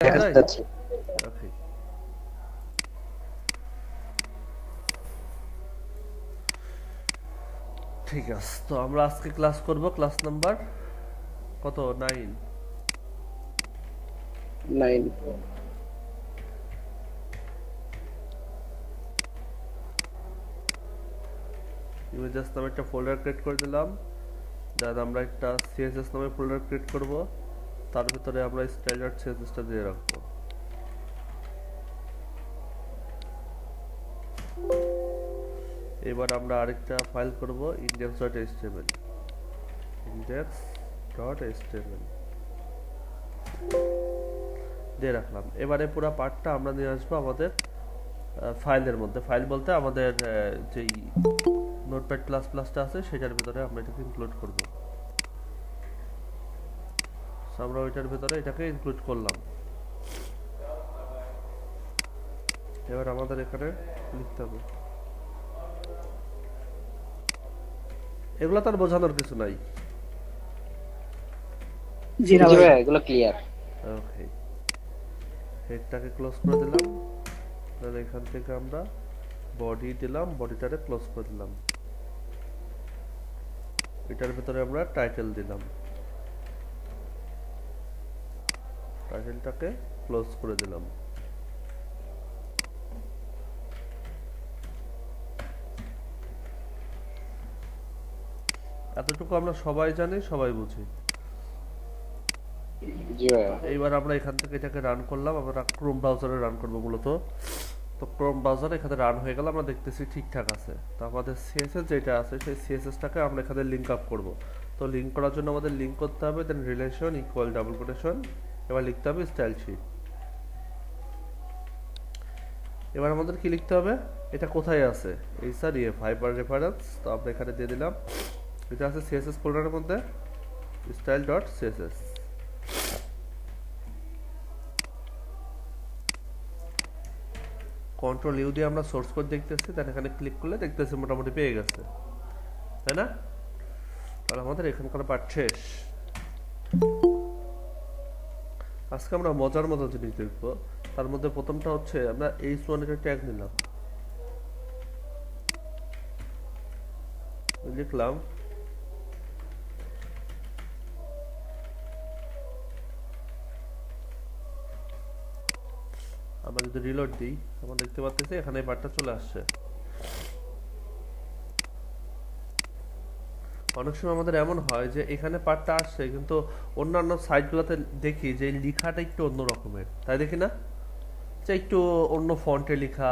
দেখা দেখা যায়? যাচ্ছে। ওকে, ঠিক আছে। তো আমরা আজকে ক্লাস করব ক্লাস নাম্বার কত? 9। 9। ইমেজেস নামে একটা ফোল্ডার ক্রিয়েট করে দিলাম। দেন আমরা একটা সিএসএস নামে ফোল্ডার ক্রিয়েট করব। তার ভিতরে আমরা স্ট্যান্ডার্ড সিএসএসটা দিয়ে রাখবো। এবার আমরা আরেকটা ফাইল করব, index.html। index.html দিয়ে রাখলাম। এবারে পুরো পার্টটা আমরা নিয়ে আসবো আমাদের ফাইলের মধ্যে। ফাইল বলতে আমাদের যেই নোটপ্যাড প্লাস প্লাসটা আছে সেটার ভিতরে আমরা এটাকে ইনক্লুড করব। আমরা ওইটার ভিতরে এটাকে ইনক্লুড করলাম। এবার আমাদের এখানে লিখতে হবে। এগুলো তার বোঝানোর কিছু নাই। জি না ভাই, এগুলো ক্লিয়ার। ওকে, হেডটাকে ক্লোজ করে দিলাম। দেন এখান থেকে আমরা বডি দিলাম, বডিটারে ক্লোজ করে দিলাম। এটার ভিতরে আমরা টাইটেল দিলাম, টাইটেলটাকে ক্লোজ করে দিলাম। এতটুকু আমরা সবাই জানি, সবাই বুঝি। জি ভাই। এইবার আমরা এখান থেকে এটাকে রান করলাম। আমরা ক্রোম ব্রাউজারে রান করব মূলত। তো ক্রোম ব্রাউজারে এখানে রান হয়ে গেল, আমরা দেখতেছি ঠিকঠাক আছে। তো আমাদের সিএসএস যেটা আছে সেই সিএসএসটাকে আমরা এখানে লিঙ্ক আপ করব। তো লিঙ্ক করার জন্য আমাদের লিঙ্ক করতে হবে, দেন রিলেশন ইকুয়াল ডাবল কোটেশন, এবার লিখতে হবে স্টাইল শিট। এবার আমাদের কি লিখতে হবে, এটা কোথায় আছে, এই স্যার হাইপার রেফারেন্স। তো আমরা এখানে দিয়ে দিলাম, এটা আছে সিএসএস ফোল্ডারের মধ্যে, style dot CSS. Control U দিয়ে আমরা সোর্স কোড দেখতেছি, দেন এখানে ক্লিক করলে দেখতেছি মোটামুটি পেয়ে গেছে, তাই না? তাহলে আমাদের এখানকার পার্ট শেষ। আজকে আমরা মজার মতো জিনিস দেখব। তার মধ্যে প্রথমটা হচ্ছে আমরা h1 এর ট্যাগ নিলাম, লিখলাম আমরা যদি রিলোড দিই আমরা দেখতে পাচ্ছি এখানে এই পার্টটা চলে আসছে। অনেক সময় আমাদের এমন হয় যে এখানে পার্টটা আসছে কিন্তু অন্যান্য সাইটগুলোতে দেখি যে লেখাটা একটু অন্য রকমের, তাই দেখি না? যে একটু অন্য ফন্টে লেখা,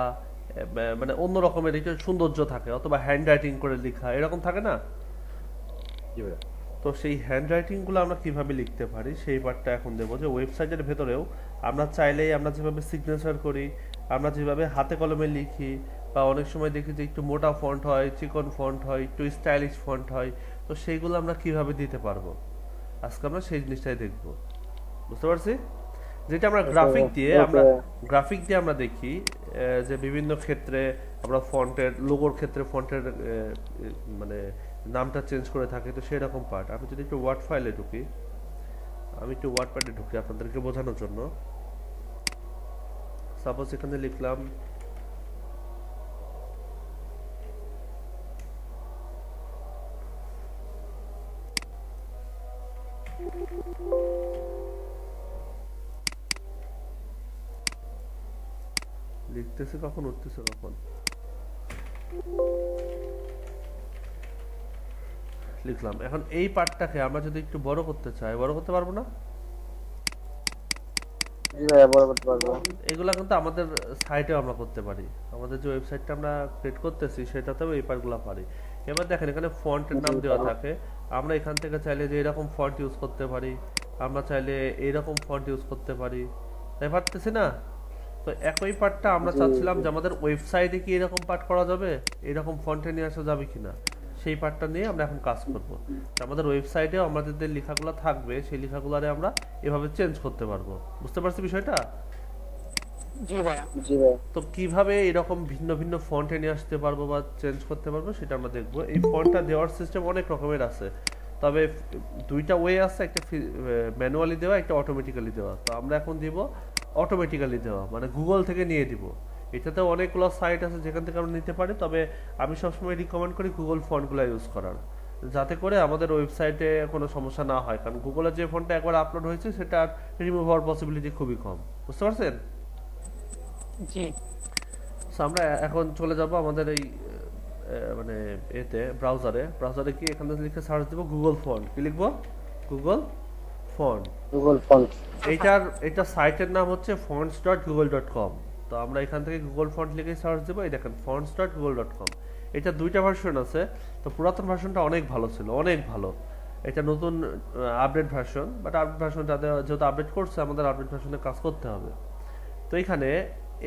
মানে অন্য রকমের একটু সৌন্দর্য থাকে, অথবা হ্যান্ড রাইটিং করে লেখা, এরকম থাকে না? জি ভাই। তো সেই হ্যান্ড রাইটিং গুলো আমরা কিভাবে লিখতে পারি সেই পার্টটা এখন দেবো। যে ওয়েবসাইটের ভেতরেও আমরা চাইলেই আমরা যেভাবে সিগনেচার করি, আমরা যেভাবে হাতে কলমে লিখি, বা অনেক সময় দেখি যে একটু মোটা ফন্ট হয়, চিকন ফন্ট হয়, একটু স্টাইলিশ ফন্ট হয়, তো সেইগুলো আমরা কিভাবে দিতে পারবো আজকে আমরা সেই জিনিসটাই দেখব। বুঝতে পারছি? যেটা আমরা গ্রাফিক দিয়ে আমরা দেখি যে বিভিন্ন ক্ষেত্রে আমরা ফন্টের লোগোর ক্ষেত্রে ফন্টের মানে নামটা চেঞ্জ করে থাকি, তো সেই রকম পার্ট। আমি যদি একটু ওয়ার্ড ফাইলে ঢুকি, আমি একটু ওয়ার্ড প্যাডে ঢুকি আপনাদেরকে বোঝানোর জন্য। সাপোজ এখানে লিখলাম লিখতেছে কখন, উঠতেছে কখন, লিখলাম। এখন এই পার্টটাকে আমরা যদি একটু বড় করতে চাই, বড় করতে পারবো না? জি ভাই, বড় করতে পারবো। এগুলা কিন্তু আমাদের সাইটেও আমরা করতে পারি। আমাদের যে ওয়েবসাইটটা আমরা ক্রিয়েট করতেছি সেটাতেও এই পার্টগুলো পারি। এবার দেখেন এখানে ফন্টের নাম জি দেওয়া পারবো। থাকে। আমরা এখান থেকে চাইলে যে এরকম ফন্ট ইউজ করতে পারি, আমরা চাইলে এইরকম ফন্ট ইউজ করতে পারি, তাই পারতেছি না? তো একই পার্টটা আমরা জি চাচ্ছিলাম জি। যে আমাদের ওয়েবসাইটে কি এরকম পার্ট করা যাবে, এরকম ফন্টে নিয়ে আসা যাবে কিনা, সেই পার্টটা নিয়ে আমরা এখন কাজ করব। আমাদের ওয়েবসাইটেও আমাদের যে লেখাগুলো থাকবে সেই লেখাগুলোরে আমরা এভাবে চেঞ্জ করতে পারবো। বুঝতে পারছি বিষয়টা? জি ভাইয়া। জি ভাই। তো কিভাবে এরকম ভিন্ন ভিন্ন ফন্টে নিয়ে আসতে পারবো বা চেঞ্জ করতে পারবো সেটা আমরা দেখবো। এই ফন্টটা দেওয়ার সিস্টেম অনেক রকমের আছে, তবে দুইটা ওয়ে আছে, একটা ম্যানুয়ালি দেওয়া, একটা অটোমেটিক্যালি দেওয়া। তো আমরা এখন দিব অটোমেটিক্যালি দেওয়া, মানে গুগল থেকে নিয়ে দিব। এটাতে অনেকগুলো সাইট আছে যেখান থেকে আমরা নিতে পারি, তবে আমি সবসময় রিকমেন্ড করি গুগল ফন্টগুলো ইউজ করার, যাতে করে আমাদের ওয়েবসাইটে কোনো সমস্যা না হয়, কারণ গুগলের যে ফন্টটা একবার আপলোড হয়েছে সেটা রিমুভ হওয়ার পসিবিলিটি খুবই কম। বুঝতে পারছেন? জি So, আমরা এখন চলে যাব আমাদের এই মানে এতে ব্রাউজারে কি এখানে লিখে সার্চ দেব গুগল ফন্ট। কি লিখবো? Google font. Google font. এটা সাইটের নাম হচ্ছে fonts.google.com। তো আমরা এখান থেকে গুগল ফন্ট লিখে সার্চ দেব। এই দেখেন fonts.google.com। এটা দুইটা ভার্সন আছে। তো পুরাতন ভার্সনটা অনেক ভালো ছিল, অনেক ভালো। এটা নতুন আপডেট ভার্সন, বাট আপডেট ভার্সনটা যেহেতু আপডেট করছে আমাদের আপডেট ভার্সনে কাজ করতে হবে। তো এখানে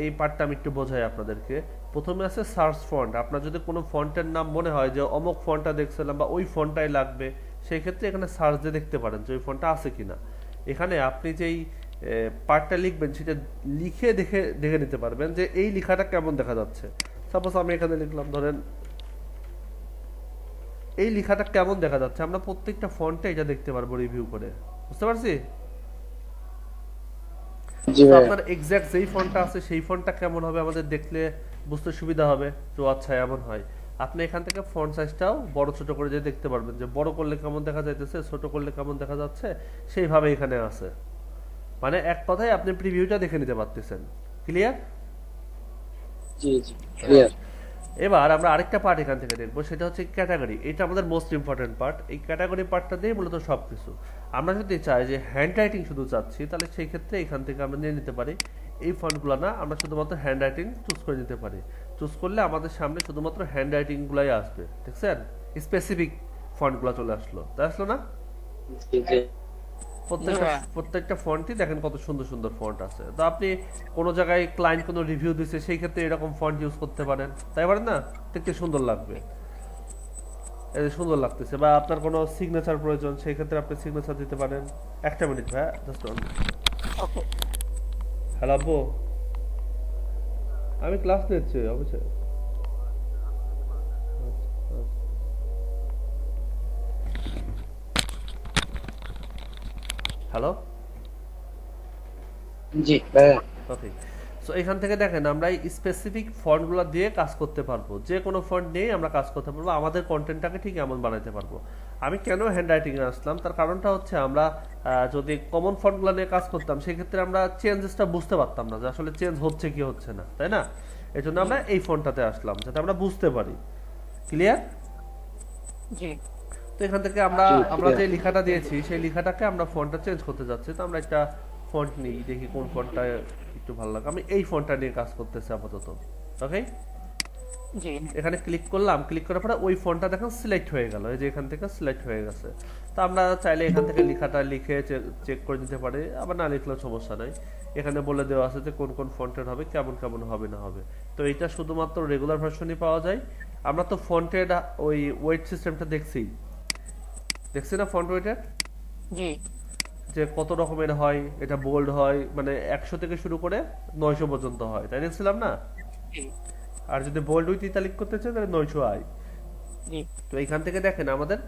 এই পার্টটা আমি একটু বোঝাই আপনাদেরকে। প্রথমে আছে সার্চ ফন্ট। আপনার যদি কোনো ফন্টের নাম মনে হয় যে অমুক ফন্টটা দেখছিলাম বা ওই ফন্টটাই লাগবে, সেই ক্ষেত্রে এখানে সার্চ দিয়ে দেখতে পারেন যে ওই ফন্টটা আছে কিনা। এখানে আপনি যেই পার্টটা লিখবেন সেটা লিখে দেখে নিতে পারবেন যে এই লেখাটা কেমন দেখা যাচ্ছে। সাপোজ আমি এখানে লিখলাম, ধরেন এই লেখাটা কেমন দেখা যাচ্ছে, আমরা প্রত্যেকটা ফন্টে এটা দেখতে পারবো রিভিউ করে। বুঝতে পারছি? আপনার এক্সাক্ট যেই ফন্টটা আছে সেই ফন্টটা কেমন হবে আমাদের দেখলে বুঝতে সুবিধা হবে, তো আচ্ছা এমন হয়। আপনি এখান থেকে ফন্ট সাইজটাও বড় ছোট করে যে দেখতে পারবেন যে বড় করলে কেমন দেখা যাইতেছে, ছোট করলে কেমন দেখা যাচ্ছে, সেইভাবে এখানে আছে। মানে এক কথায় আপনি প্রিভিউটা দেখে নিতে পারতেছেন। ক্লিয়ার? জি জি ক্লিয়ার। এবার আমরা আরেকটা পার্ট এখান থেকে দেখবো, সেটা হচ্ছে ক্যাটাগরি। এটা আমাদের মোস্ট ইম্পর্টেন্ট পার্ট। এই ক্যাটাগরি পার্টটা দিয়ে মূলত সবকিছু। আমরা যদি চাই যে হ্যান্ড রাইটিং শুধু চাচ্ছি, তাহলে সেই ক্ষেত্রে এখান থেকে আমরা নিয়ে নিতে পারি। এই ফন্টগুলো না, আমরা শুধুমাত্র হ্যান্ড রাইটিং চুজ করে নিতে পারি। চুজ করলে আমাদের সামনে শুধুমাত্র হ্যান্ড রাইটিং গুলাই আসবে। দেখছেন? স্পেসিফিক ফন্টগুলো চলে আসলো, তাই আসলো না? জি জি। প্রত্যেকটা ফন্টই দেখেন কত সুন্দর সুন্দর ফন্ট আছে। তো আপনি কোনো জায়গায় ক্লায়েন্ট কোনো রিভিউ দিচ্ছে, সেই ক্ষেত্রে এরকম ফন্ট ইউজ করতে পারেন, তাই পারেন না? দেখতে সুন্দর লাগবে, এই যে সুন্দর লাগতেছে। বা আপনার কোনো সিগনেচার প্রয়োজন, সেই ক্ষেত্রে আপনি সিগনেচার দিতে পারেন। একটা মিনিট ভাই, জাস্ট ওকে হ্যালো আব্বু, আমি ক্লাস নিচ্ছি অবশ্যই। হ্যালো, জি ভাইয়া। ওকে। সো এখান থেকে দেখেন আমরা এই স্পেসিফিক ফন্টগুলো দিয়ে কাজ করতে পারবো। যে কোনো ফন্ট নিয়ে আমরা কাজ করতে পারবো, আমাদের কন্টেন্টটাকে ঠিক এমন বানাতে পারবো। আমি কেন হ্যান্ড রাইটিং এ আসলাম, তার কারণটা হচ্ছে আমরা যদি কমন ফন্টগুলো নিয়ে কাজ করতাম, সেক্ষেত্রে আমরা চেঞ্জেসটা বুঝতে পারতাম না যে আসলে চেঞ্জ হচ্ছে কি হচ্ছে না, তাই না? এই জন্য আমরা এই ফন্টটাতে আসলাম যাতে আমরা বুঝতে পারি। ক্লিয়ার? জি তো এখান থেকে আমরা যে লেখাটা দিয়েছি সেই লেখাটাকে আমরা ফন্টটা চেঞ্জ করতে যাচ্ছি। তো আমরা একটা ফন্ট নিই, দেখি কোন ফন্টটা একটু ভালো লাগে। আমি এই ফন্টটা নিয়ে কাজ করতেছি আপাতত। ওকে, জি এখানে ক্লিক করলাম। ক্লিক করার পরে ওই ফন্টটা দেখেন সিলেক্ট হয়ে গেল, এই যে এখান থেকে সিলেক্ট হয়ে গেছে। তো আমরা চাইলে এখান থেকে লেখাটা লিখে চেক করে নিতে পারি, আবার না লিখলেও সমস্যা নাই। এখানে বলে দেওয়া আছে যে কোন কোন ফন্টের হবে, কেমন কেমন হবে না হবে। তো এটা শুধুমাত্র রেগুলার ভার্সনই পাওয়া যায়। আমরা তো ফন্টের ওই ওয়েট সিস্টেমটা দেখছি না, ফন্ট ওয়েটের জি যে কত রকমের হয়। এটা বোল্ড হয়, মানে 100 থেকে শুরু করে 900 পর্যন্ত হয়, তাই দেখছিলাম না? জি আর যদি বোল্ড উইথ ইতালিক করতে চাই তাহলে 900 আই। জি তো এখান থেকে দেখেন আমাদের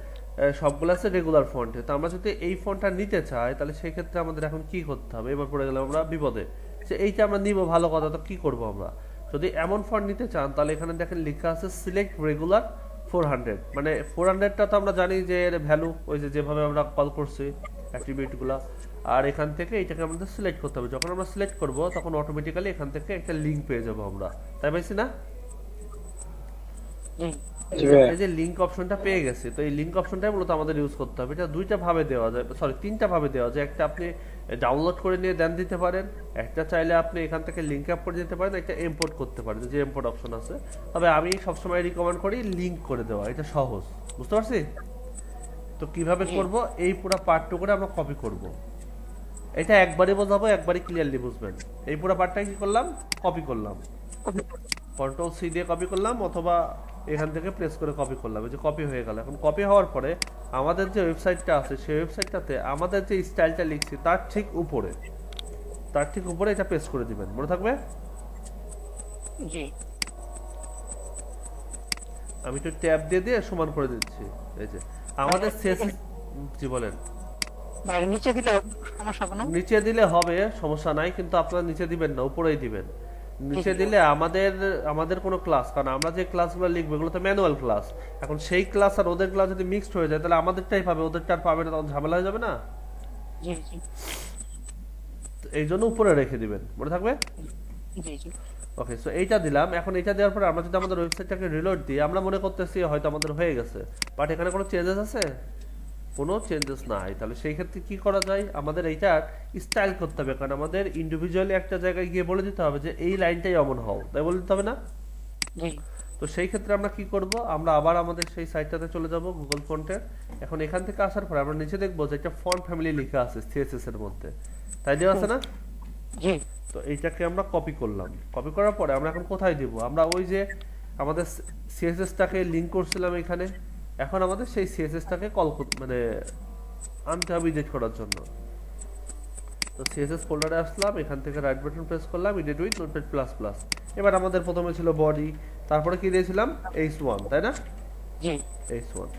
সবগুলো আছে রেগুলার ফন্টে। তো আমরা যদি এই ফন্টটা নিতে চাই তাহলে সেই ক্ষেত্রে আমাদের এখন কি করতে হবে? এবার পড়ে গেলাম আমরা বিপদে, যে এইটা আমরা নিব ভালো কথা, তো কি করব আমরা? যদি এমন ফন্ট নিতে চান তাহলে এখানে দেখেন লেখা আছে সিলেক্ট রেগুলার 400। মানে 400টা তো আমরা জানি যে এর ভ্যালু, ওই যে যেভাবে আমরা কল করছি অ্যাট্রিবিউটগুলো। আর এখান থেকে এটাকে আমাদের সিলেক্ট করতে হবে। যখন আমরা সিলেক্ট করব তখন অটোমেটিক্যালি এখান থেকে একটা লিংক পেয়ে যাব আমরা, তাই পাইছি না? এই যে লিংক অপশনটা পেয়ে গেছে, তো এই লিংক অপশনটাই মূলত আমাদের ইউজ করতে হবে। এটা দুইটা ভাবে দেওয়া যায়, সরি তিনটা ভাবে দেওয়া যায়। একটা আপনি ডাউনলোড করে নিয়ে দেন দিতে পারেন, একটা চাইলে আপনি এখান থেকে লিংক আপ করে দিতে পারেন, একটা ইম্পোর্ট করতে পারেন, যে ইম্পোর্ট অপশন আছে। তবে আমি সবসময় রিকমেন্ড করি লিংক করে দেওয়া, এটা সহজ। বুঝতে পারছি? তো কিভাবে করব, এই পুরো পার্টটুকু করে আমরা কপি করব। এটা একবারই বোঝাবো, একবারই ক্লিয়ারলি বুঝবেন। এই পুরো পার্টটা কি করলাম, কপি করলাম, কন্ট্রোল সি দিয়ে কপি করলাম, অথবা এখান থেকে প্রেস করে কপি করলাম। এই যে কপি হয়ে গেল। এখন কপি হওয়ার পরে আমাদের যে ওয়েবসাইটটা আছে সেই ওয়েবসাইটটাতে আমাদের যে স্টাইলটা লিখছি তার ঠিক উপরে এটা পেস্ট করে দিবেন, মনে থাকবে? জি আমি একটু ট্যাব দিয়ে সমান করে দিচ্ছি। এই যে আমাদের শেষ, জি বলেন। বাইরে নিচে দিলে সমস্যা হবে না? নিচে দিলে হবে, সমস্যা নাই, কিন্তু আপনারা নিচে দিবেন না, উপরেই দিবেন। নিচে জি, দিলে আমাদের আমাদের কোনো ক্লাস, কারণ আমরা যে ক্লাসগুলো লিখবো এগুলো তো ম্যানুয়াল ক্লাস। এখন সেই ক্লাস আর ওদের ক্লাস যদি মিক্সড হয়ে যায় তাহলে আমাদেরটাই পাবে, ওদেরটা আর পাবে না, তখন ঝামেলা হয়ে যাবে না। জি, জি, তো এই জন্য উপরে রেখে দিবেন, মনে থাকবে। জি, জি, ওকে, সো এইটা দিলাম। এখন এইটা দেওয়ার পরে আমরা যদি আমাদের ওয়েবসাইটটাকে রিলোড দিই, আমরা মনে করতেছি হয়তো আমাদের হয়ে গেছে, বাট এখানে কোনো চেঞ্জেস আছে? কোনো চেঞ্জেস নাই। তাহলে সেই ক্ষেত্রে কি করা যায়, আমাদের এইটার স্টাইল করতে হবে, কারণ আমাদের ইন্ডিভিজুয়ালি একটা জায়গায় গিয়ে বলে দিতে হবে যে এই লাইনটাই অমন হও, তাই বলে দিতে হবে না? জি, তো সেই ক্ষেত্রে আমরা কি করব, আমরা আবার আমাদের সেই সাইটটাতে চলে যাব গুগল ফন্টের। এখন এখান থেকে আসার পর আমরা নিচে দেখবো যে একটা ফন্ট ফ্যামিলি লেখা আছে সিএসএস এর মধ্যে, তাই দেওয়া আছে না? জি, তো এইটাকে আমরা কপি করলাম। কপি করার পরে আমরা এখন কোথায় দিব, আমরা ওই যে আমাদের সিএসএসটাকে লিংক করছিলাম এখানে, এখন আমাদের সেই সিএসএসটাকে কল মানে আনতে হবে এডিট করার জন্য। তো সিএসএস ফোল্ডারে আসলাম, এখান থেকে রাইট বাটন প্রেস করলাম, edit with notepad plus plus. এবার আমাদের প্রথমে ছিল বডি, তারপরে কি দিয়েছিলাম h1, তাই না? জি, h1।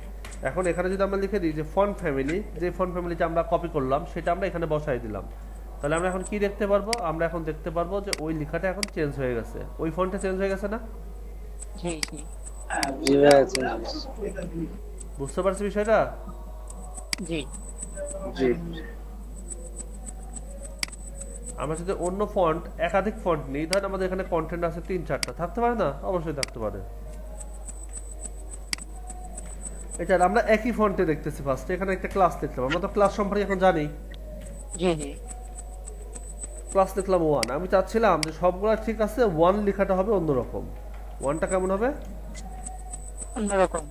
এখন এখানে যদি আমরা লিখে দিই যে ফন্ট ফ্যামিলি, যে ফন্ট ফ্যামিলিটা আমরা কপি করলাম সেটা আমরা এখানে বসাই দিলাম, তাহলে আমরা এখন কি দেখতে পারবো, আমরা এখন দেখতে পারবো যে ওই লেখাটা এখন চেঞ্জ হয়ে গেছে, ওই ফন্টে চেঞ্জ হয়ে গেছে না? জি, জি, জি ভাইয়া চেঞ্জ বুঝতে পারছি বিষয়টা? জি, জি আমরা যদি অন্য ফন্ট, একাধিক ফন্ট নিই, ধরেন আমাদের এখানে কন্টেন্ট আছে 3-4টা, থাকতে পারে না? অবশ্যই থাকতে পারে। এটা আমরা একই ফন্টে দেখতেছি, ফার্স্ট এখানে একটা ক্লাস লিখলাম, আমরা তো ক্লাস সম্পর্কে এখন জানি, জি, জি, ক্লাস লিখলাম 1। আমি চাচ্ছিলাম যে সবগুলা ঠিক আছে, 1 লেখাটা হবে অন্যরকম। 1টা কেমন হবে? অন্যরকম।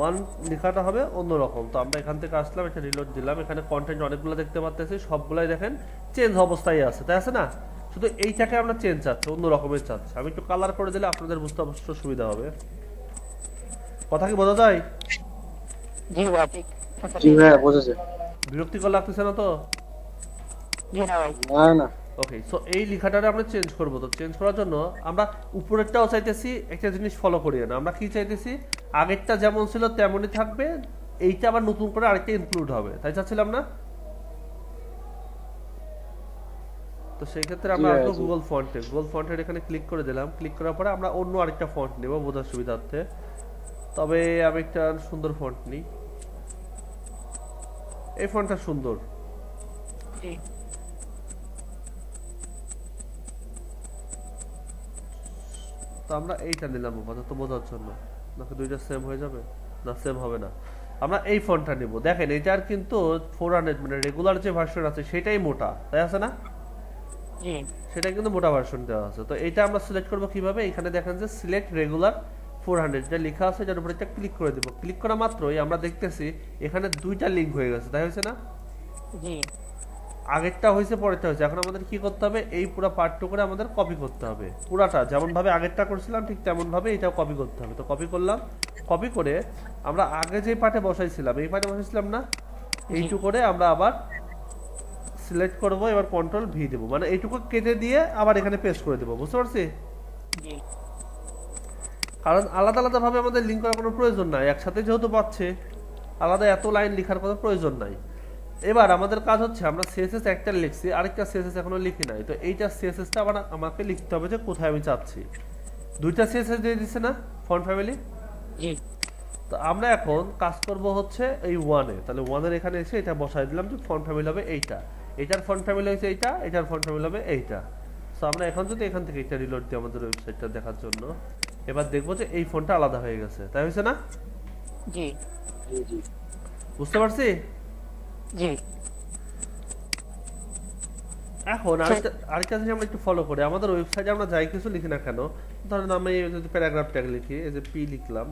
1 লেখাটা হবে অন্যরকম। তো আমরা এখান থেকে আসলাম, এটা রিলোড দিলাম, এখানে কন্টেন্ট অনেকগুলো দেখতে পাচ্ছি, সবগুলাই দেখেন চেঞ্জ অবস্থায় আছে, তাই আছে না? শুধু এইটাকে আমরা চেঞ্জ চাচ্ছি, অন্য রকমের চাচ্ছি। আমি একটু কালার করে দিলে আপনাদের বুঝতে অবশ্য সুবিধা হবে। কথা কি বোঝা যায়? জি ভাই, ঠিক জি ভাইয়া বুঝেছে। বিরক্তিকর লাগতেছে না তো? জি না ভাই, না না ওকে, সো এই লেখাটারে আমরা চেঞ্জ করব। তো চেঞ্জ করার জন্য আমরা উপরেরটাও চাইতেছি, একটা জিনিস ফলো করিয়ে না, আমরা কি চাইতেছি, আগেরটা যেমন ছিল তেমনই থাকবে, এইটা আবার নতুন করে আরেকটা ইনক্লুড হবে, তাই চাচ্ছিলাম না? তো সেই ক্ষেত্রে আমরা জি, আসবো জি। গুগল ফন্টে, গুগল ফন্টের এখানে ক্লিক করে দিলাম। ক্লিক করার পরে আমরা অন্য আরেকটা ফন্ট নেব বোঝার সুবিধার্থে, তবে আমি একটা সুন্দর ফন্ট নিই, এই ফন্টটা সুন্দর। জি, তো আমরা এইটা নিলাম আপাতত বোঝার জন্য, নাকি দুইটা সেম হয়ে যাবে? না, সেম হবে না, আমরা এই ফন্টটা নিব। দেখেন এটার কিন্তু 400 মানে রেগুলার যে ভার্সন আছে সেটাই মোটা, তাই আছে না? জি, সেটা কিন্তু মোটা ভার্সন দেওয়া আছে। তো এটা আমরা সিলেক্ট করব কিভাবে, এখানে দেখেন যে সিলেক্ট রেগুলার 400 যেটা লেখা আছে, যার উপর একটা ক্লিক করে দেব। ক্লিক করা মাত্রই আমরা দেখতেছি এখানে দুইটা লিংক হয়ে গেছে, তাই হয়েছে না? জি, আগেরটা হয়েছে, পরেরটা হয়েছে। এখন আমাদের কি করতে হবে, এই পুরো পার্টটুকু করে আমাদের কপি করতে হবে, পুরাটা যেমন ভাবে আগেরটা করছিলাম ঠিক তেমন ভাবে এটাও কপি করতে হবে। তো কপি করলাম, কপি করে আমরা আগে যে পার্টে বসাইছিলাম, এই পার্টে বসাইছিলাম না, এইটুকু করে আমরা আবার সিলেক্ট করব, এবার কন্ট্রোল ভি দেব, মানে এইটুকু কেটে দিয়ে আবার এখানে পেস্ট করে দেব। বুঝতে পারছি? জি, কারণ আলাদা আলাদা ভাবে আমাদের লিঙ্ক করার কোনো প্রয়োজন নাই, একসাথে যেহেতু পাচ্ছে, আলাদা এত লাইন লেখার কোনো প্রয়োজন নাই। এবার আমাদের কাজ হচ্ছে, আমরা সিএসএস একটা লিখছি, আরেকটা সিএসএস এখনো লিখি নাই, তো এইটা সিএসএসটা আবার আমাকে লিখতে হবে যে কোথায় আমি চাচ্ছি। দুইটা সিএসএস দিয়ে দিচ্ছে না ফন্ট ফ্যামিলি? জি, তো আমরা এখন কাজ করব হচ্ছে এই ওয়ানে, তাহলে ওয়ানের এখানে এসে এটা বসাই দিলাম যে ফন্ট ফ্যামিলি হবে এইটা, এটার ফন্ট ফ্যামিলি হচ্ছে এইটা, এটার ফন্ট ফ্যামিলি হবে এইটা। সো আমরা এখন যদি এখান থেকে এটা রিলোড দিই আমাদের ওয়েবসাইটটা দেখার জন্য, এবার দেখবো যে এই ফন্টটা আলাদা হয়ে গেছে, তাই হয়েছে না? জি, জি জি বুঝতে পারছি? জি, এখন আরেকটা জিনিস আমরা একটু ফলো করি, আমাদের ওয়েবসাইটে আমরা যাই কিছু লিখি না কেন, ধরেন আমি যদি প্যারাগ্রাফ ট্যাগ লিখি, এই যে পি লিখলাম,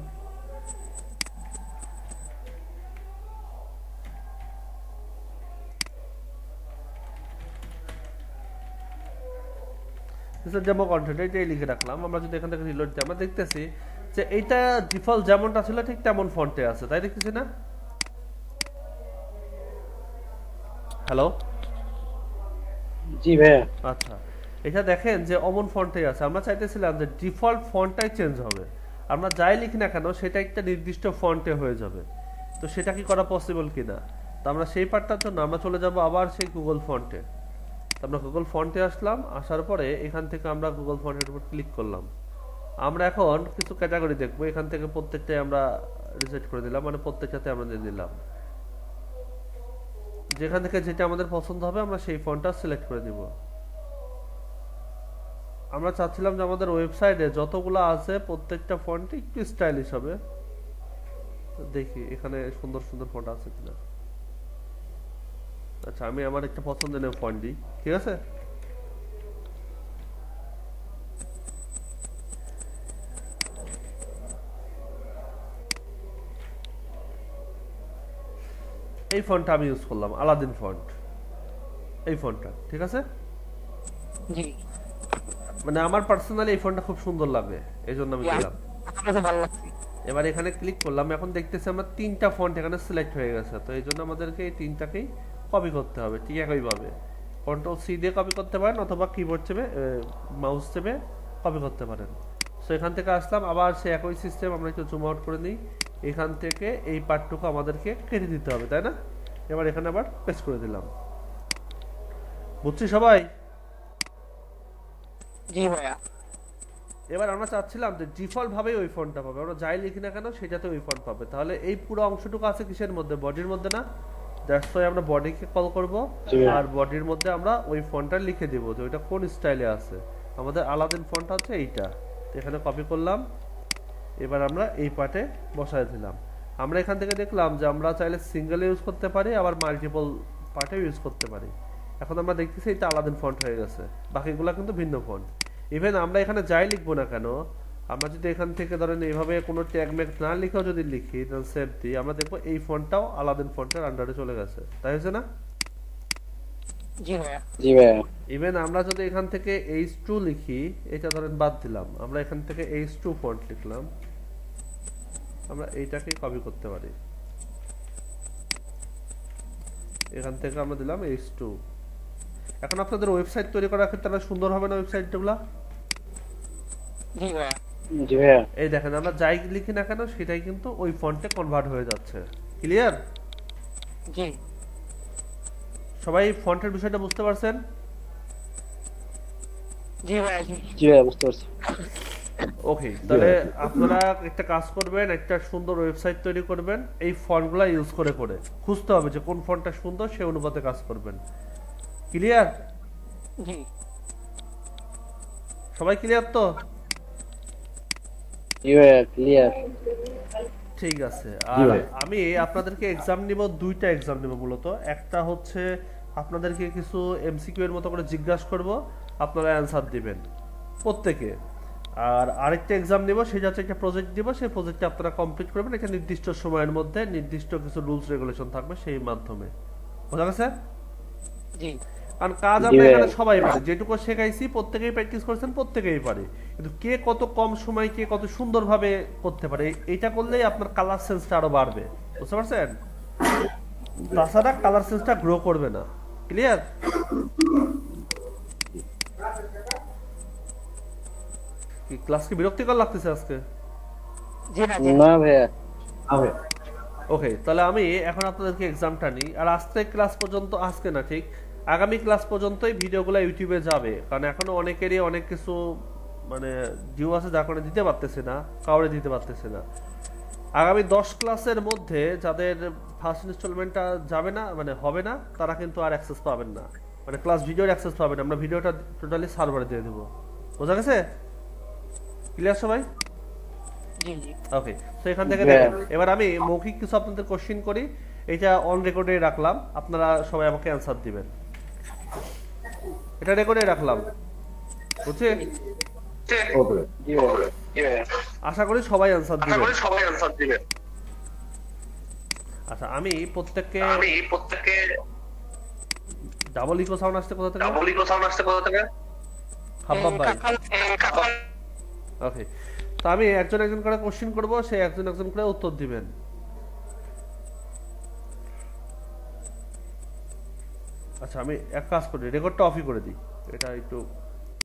ডেমো কন্টেন্ট এটাই লিখে রাখলাম। আমরা যদি এখান থেকে রিলোড দিই, আমরা দেখতেছি যে এইটা ডিফল্ট যেমনটা ছিল ঠিক তেমন ফন্টে আছে, তাই দেখতেছি না? হ্যালো, জি ভাইয়া আচ্ছা, এটা দেখেন যে অমন ফন্টে আছে। আমরা চাইতেছিলাম যে ডিফল্ট ফন্টটাই চেঞ্জ হবে, আমরা যাই লিখি না কেন সেটা একটা নির্দিষ্ট ফন্টে হয়ে যাবে। তো সেটা কি করা পসিবল কিনা, তো আমরা সেই পার্টটার জন্য আমরা চলে যাব আবার সেই গুগল ফন্টে। তো আমরা গুগল ফন্টে আসলাম, আসার পরে এখান থেকে আমরা গুগল ফন্টের উপর ক্লিক করলাম। আমরা এখন কিছু ক্যাটাগরি দেখবো, এখান থেকে প্রত্যেকটাই আমরা রিসেট করে দিলাম, মানে প্রত্যেকটাতে আমরা দিয়ে দিলাম। যেখান থেকে যেটা আমাদের পছন্দ হবে আমরা সেই ফন্টটা সিলেক্ট করে দিব। আমরা চাচ্ছিলাম যে আমাদের ওয়েবসাইটে যতগুলো আছে প্রত্যেকটা ফন্ট একটু স্টাইলিশ হবে। তো দেখি এখানে সুন্দর সুন্দর ফন্ট আছে কিনা। আচ্ছা, আমি আমার একটা পছন্দের ফন্ট দিই, ঠিক আছে? এই ফন্টটা আমি ইউজ করলাম, আলাদিন ফন্ট, এই ফন্টটা ঠিক আছে। জি মানে আমার পার্সোনালি এই ফন্টটা খুব সুন্দর লাগে, এই জন্য আমি দিলাম। আমার কাছে ভালো লাগছে। এবার এখানে ক্লিক করলাম, এখন দেখতেছি আমরা তিনটা ফন্ট এখানে সিলেক্ট হয়ে গেছে। তো এই জন্য আমাদেরকে এই তিনটাকেই কপি করতে হবে ঠিক একইভাবে। কন্ট্রোল সি দিয়ে কপি করতে পারেন, অথবা কিবোর্ড চেপে মাউস চেপে কপি করতে পারেন। সো এখান থেকে আসলাম, আবার সে একই সিস্টেম আমরা একটু জুম আউট করে নিই। এখান থেকে এই পার্টটুকু আমাদেরকে কেটে দিতে হবে, তাই না? এবার এখানে আবার পেস্ট করে দিলাম। বুঝছি সবাই? জি ভাইয়া। এবার আমরা চাচ্ছিলাম যে ডিফল্ট ভাবে ওই ফন্টটা পাবে, আমরা যাই লিখি না কেন সেটাতে ওই ফন্ট পাবে। তাহলে এই পুরো অংশটুকু আছে কিসের মধ্যে? বডির মধ্যে না? দ্যাটস ওয়াই আমরা বডিকে কল করব, আর বডির মধ্যে আমরা ওই ফন্টটা লিখে দেব যে ওইটা কোন স্টাইলে আছে। আমাদের আলাদিন ফন্টটা হচ্ছে এইটা। তো এখানে কপি করলাম, এবার আমরা এই পার্টে বসায় দিলাম। আমরা এখান থেকে দেখলাম যে আমরা চাইলে সিঙ্গেল ইউজ করতে পারি, আবার মাল্টিপল পার্টে ইউজ করতে পারি। এখন আমরা দেখতেছি এটা আলাদিন ফন্ট হয়ে গেছে, বাকিগুলো কিন্তু ভিন্ন ফন্ট। ইভেন আমরা এখানে যাই লিখবো না কেন, আমরা যদি এখান থেকে ধরেন এইভাবে কোনো ট্যাগ ম্যাগ না লিখেও যদি লিখি, দেন সেভ দিই, আমরা দেখবো এই ফন্টটাও আলাদিন ফন্টের আন্ডারে চলে গেছে, তাই হয়েছে না? জি ভাইয়া। জি ভাইয়া। ইভেন আমরা যদি এখান থেকে H2 লিখি, এটা ধরেন বাদ দিলাম, আমরা এখান থেকে H2 ফন্ট লিখলাম, আমরা এইটাকে কপি করতে পারি। এখান থেকে আমরা দিলাম H2। এখন আপনাদের ওয়েবসাইট তৈরি করার ক্ষেত্রে সুন্দর হবে না ওয়েবসাইটগুলো? জি ভাইয়া। জি ভাইয়া। এই দেখেন আমরা যাই লিখি না কেন সেটাই কিন্তু ওই ফন্টে কনভার্ট হয়ে যাচ্ছে। ক্লিয়ার? জি সবাই ফন্টের বিষয়টা বুঝতে পারছেন? জি ভাইয়া। জি জি ভাইয়া, বুঝতে পারছি। ওকে, তাহলে আপনারা একটা কাজ করবেন, একটা সুন্দর ওয়েবসাইট তৈরি করবেন এই ফন্টগুলো ইউজ করে করে। খুঁজতে হবে যে কোন ফন্টটা সুন্দর, সেই অনুপাতে কাজ করবেন। ক্লিয়ার? জি সবাই ক্লিয়ার তো? জি ভাইয়া, ক্লিয়ার। ঠিক আছে। আর আমি আপনাদেরকে এক্সাম নিব, দুইটা এক্সাম নিব মূলত। একটা হচ্ছে আপনাদেরকে কিছু এমসিকিউ এর মতো করে জিজ্ঞাসা করব, আপনারা অ্যানসার দিবেন প্রত্যেকে। আর আরেকটা এক্সাম নিব, সেটা হচ্ছে একটা প্রজেক্ট দিব, সেই প্রজেক্টটা আপনারা কমপ্লিট করবেন একটা নির্দিষ্ট সময়ের মধ্যে, নির্দিষ্ট কিছু রুলস রেগুলেশন থাকবে সেই মাধ্যমে। বোঝা গেছে? জি কারণ কাজ আমরা এখানে সবাই পারি, যেটুকু শেখাইছি প্রত্যেকেই প্র্যাকটিস করেছেন, প্রত্যেকেই পারে। কিন্তু কে কত কম সময়, কে কত সুন্দরভাবে করতে পারে, এটা করলেই আপনার কালার সেন্সটা আরো বাড়বে। বুঝতে পারছেন? তাছাড়া কালার সেন্সটা গ্রো করবে না। ক্লিয়ার? কি ক্লাস কি বিরক্তিকর লাগতেছে আজকে? জি না। জি না ভাইয়া। ওকে, তাহলে আমি এখন আপনাদেরকে এক্সামটা নিই। আর আজকে ক্লাস পর্যন্ত, আজকে না ঠিক আগামী ক্লাস পর্যন্তই ভিডিওগুলো ইউটিউবে যাবে, কারণ এখনো অনেকেরই অনেক কিছু মানে ডিউ আছে, যার কারণে দিতে পারতেছে না, কাউরে দিতে পারতেছে না। আগামী 10 ক্লাসের মধ্যে যাদের ফার্স্ট ইনস্টলমেন্টটা যাবে না, মানে হবে না, তারা কিন্তু আর অ্যাক্সেস পাবেন না, মানে ক্লাস ভিডিওর অ্যাক্সেস পাবেন। আমরা ভিডিওটা টোটালি সার্ভারে দিয়ে দেবো। বোঝা গেছে? ক্লিয়ার সবাই? জি। জি ওকে, তো এখান থেকে দেখেন, এবার আমি মৌখিক কিছু আপনাদের কোশ্চেন করি, এটা অন রেকর্ডে রাখলাম, আপনারা সবাই আমাকে অ্যানসার দিবেন। এটা রেকর্ডে রাখলাম, বুঝছি? জি ভাইয়া। আশা করি সবাই অ্যানসার দিবেন। আচ্ছা, আমি প্রত্যেককে ডাবল ইকো সাউন্ড আসছে কোথা থেকে? হাব্বাব ভাই। ওকে, তো আমি একজন একজন করে কোশ্চেন করব, সে একজন একজন করে উত্তর দিবেন। আচ্ছা, আমি এক কাজ করি, রেকর্ডটা অফই করে দিই, এটা একটু